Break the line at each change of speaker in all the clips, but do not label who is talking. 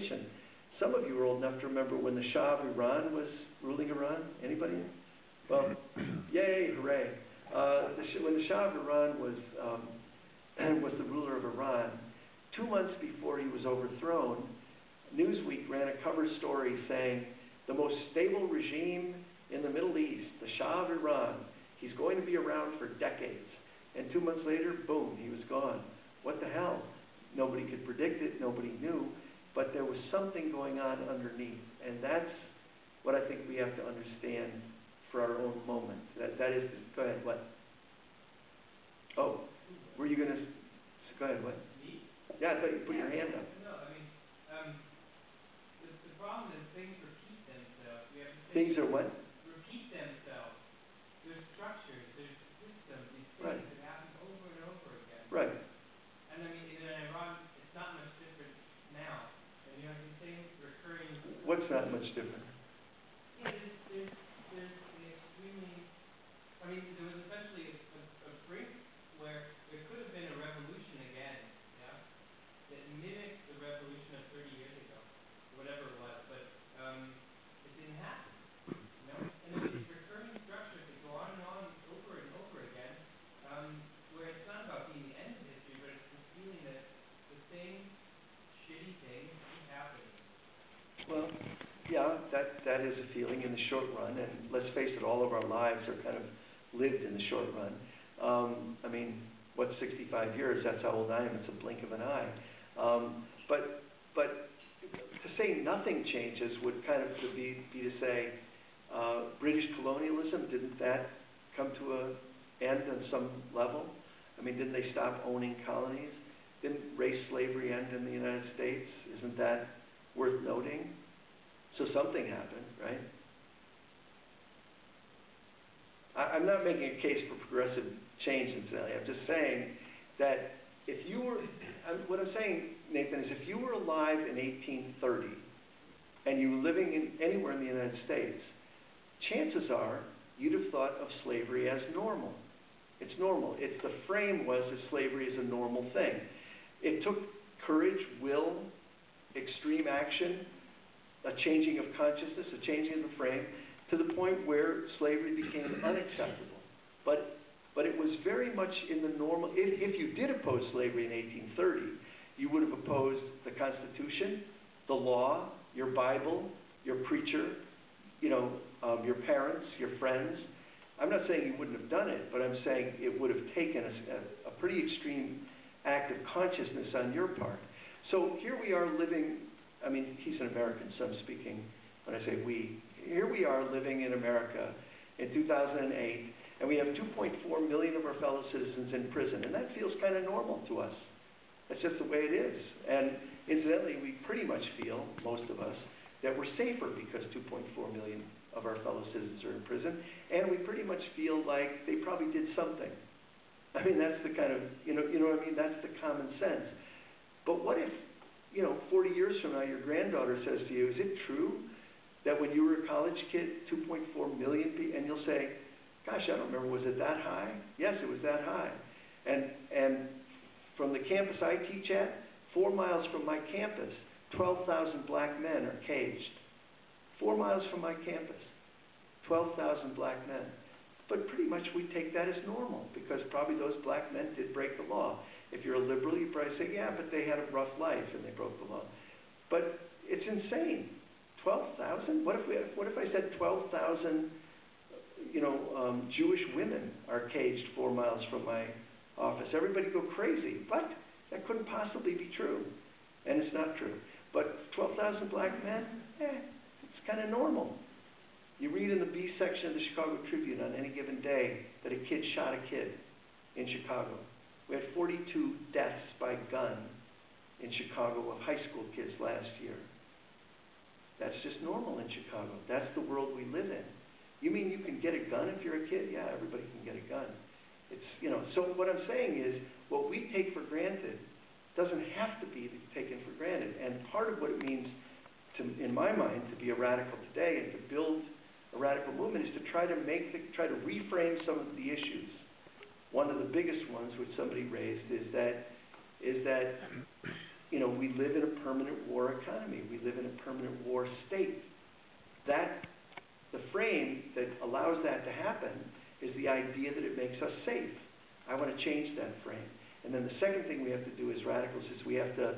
information. Some of you are old enough to remember when the Shah of Iran was ruling Iran. Anybody? Well, yay, hooray. When the Shah of Iran was the ruler of Iran, 2 months before he was overthrown, Newsweek ran a cover story saying, the most stable regime in the Middle East, the Shah of Iran, he's going to be around for decades. And 2 months later, boom, he was gone. What the hell? Nobody could predict it, nobody knew, but there was something going on underneath. And that's what I think we have to understand for our own moment. That is, go ahead, what? Oh, were you going to, go ahead, what?
Me?
Yeah, I thought you put your hand up.
No, I mean, the problem is things repeat themselves. We have to
things are what?
Repeat themselves. There's structures, there's systems, these things
right.
that happen over and over again.
Right.
And I mean, in Iran, it's not much different now. And you know, these things recurring.
What's not much different?
Yeah, there's the extremely. I mean, there was especially a brink where there could have been a revolution again, yeah, that mimicked the revolution of 30 years ago, whatever it was, but it didn't happen, you know. And there's these recurring structures that go on and on over and over again, where it's not about being the end of history, but it's the feeling that the same shitty things keep happening.
Well, yeah, that is a feeling in the short run, and let's face it, all of our lives are kind of lived in the short run. I mean, what's 65 years? That's how old I am. It's a blink of an eye. But to say nothing changes would kind of be to say British colonialism, didn't that come to an end on some level? I mean, didn't they stop owning colonies? Didn't race slavery end in the United States? Isn't that worth noting? So something happened, right? I'm not making a case for progressive change, incidentally. I'm just saying that if you were, what I'm saying, Nathan, is if you were alive in 1830 and you were living anywhere in the United States, chances are you'd have thought of slavery as normal. It's normal. The frame was that slavery is a normal thing. It took courage, will, extreme action, a changing of consciousness, a changing of the frame, to the point where slavery became unacceptable. But it was very much in the normal. If you did oppose slavery in 1830, you would have opposed the Constitution, the law, your Bible, your preacher, your parents, your friends. I'm not saying you wouldn't have done it, but I'm saying it would have taken a pretty extreme act of consciousness on your part. So here we are living, I mean, he's an American, so I'm speaking when I say we. Here we are living in America in 2008, and we have 2.4 million of our fellow citizens in prison, and that feels kind of normal to us. That's just the way it is. And incidentally, we pretty much feel, most of us, that we're safer because 2.4 million of our fellow citizens are in prison, and we pretty much feel like they probably did something. I mean, that's the kind of, you know what I mean? That's the common sense. But what if, 40 years from now, your granddaughter says to you, is it true that when you were a college kid, 2.4 million people, and you'll say, gosh, I don't remember, was it that high? Yes, it was that high. And from the campus I teach at, 4 miles from my campus, 12,000 black men are caged. 4 miles from my campus, 12,000 black men. But pretty much we take that as normal because probably those black men did break the law. If you're a liberal, you probably say, yeah, but they had a rough life and they broke the law. But it's insane. 12,000? What if I said 12,000, Jewish women are caged 4 miles from my office? Everybody go crazy. What? That couldn't possibly be true. And it's not true. But 12,000 black men? It's kind of normal. You read in the B section of the Chicago Tribune on any given day that a kid shot a kid in Chicago. We had 42 deaths by gun in Chicago of high school kids last year. That's just normal in Chicago. That's the world we live in. You mean you can get a gun if you're a kid? Yeah, everybody can get a gun. So what I'm saying is, what we take for granted doesn't have to be taken for granted. And part of what it means, in my mind, to be a radical today and to build a radical movement is to try to reframe some of the issues. One of the biggest ones which somebody raised is that we live in a permanent war economy. We live in a permanent war state. The frame that allows that to happen is the idea that it makes us safe. I want to change that frame. And then the second thing we have to do as radicals is we have to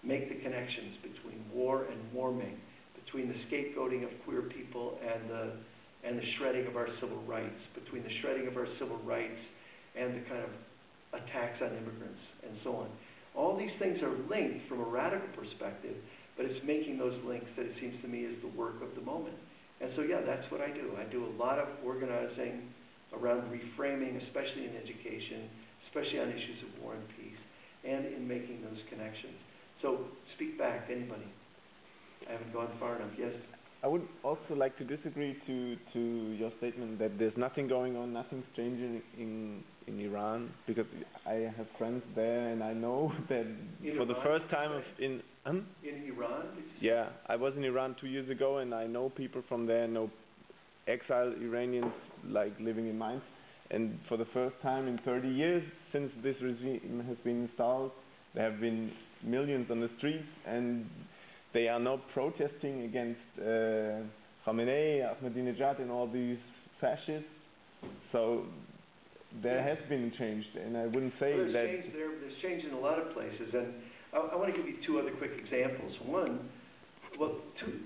make the connections between war and warming, between the scapegoating of queer people and the shredding of our civil rights, between the shredding of our civil rights and the kind of attacks on immigrants and so on. All these things are linked from a radical perspective, but it's making those links that it seems to me is the work of the moment. And so, yeah, that's what I do. I do a lot of organizing around reframing, especially in education, especially on issues of war and peace, and in making those connections. So, speak back, anybody. I haven't gone far enough. Yes?
I would also like to disagree to your statement that there's nothing going on, nothing's changing in Iran, because I have friends there and I know that for the first time in
Iran?
Yeah, I was in Iran 2 years ago and I know people from there, know exiled Iranians like living in Mainz, and for the first time in 30 years since this regime has been installed, there have been millions on the streets, and they are not protesting against Khamenei, Ahmadinejad, and all these fascists. So there has been change, and I wouldn't say
there's
that.
There's change in a lot of places, and I want to give you two other quick examples. One,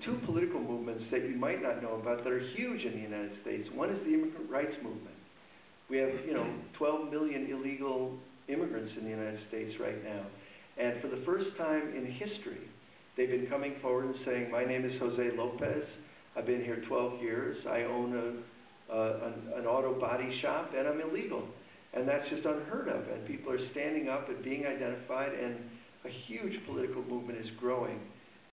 two political movements that you might not know about that are huge in the United States. One is the immigrant rights movement. We have 12 million illegal immigrants in the United States right now, and for the first time in history, they've been coming forward and saying, my name is Jose Lopez, I've been here 12 years, I own an auto body shop, and I'm illegal. And that's just unheard of, and people are standing up and being identified, and a huge political movement is growing.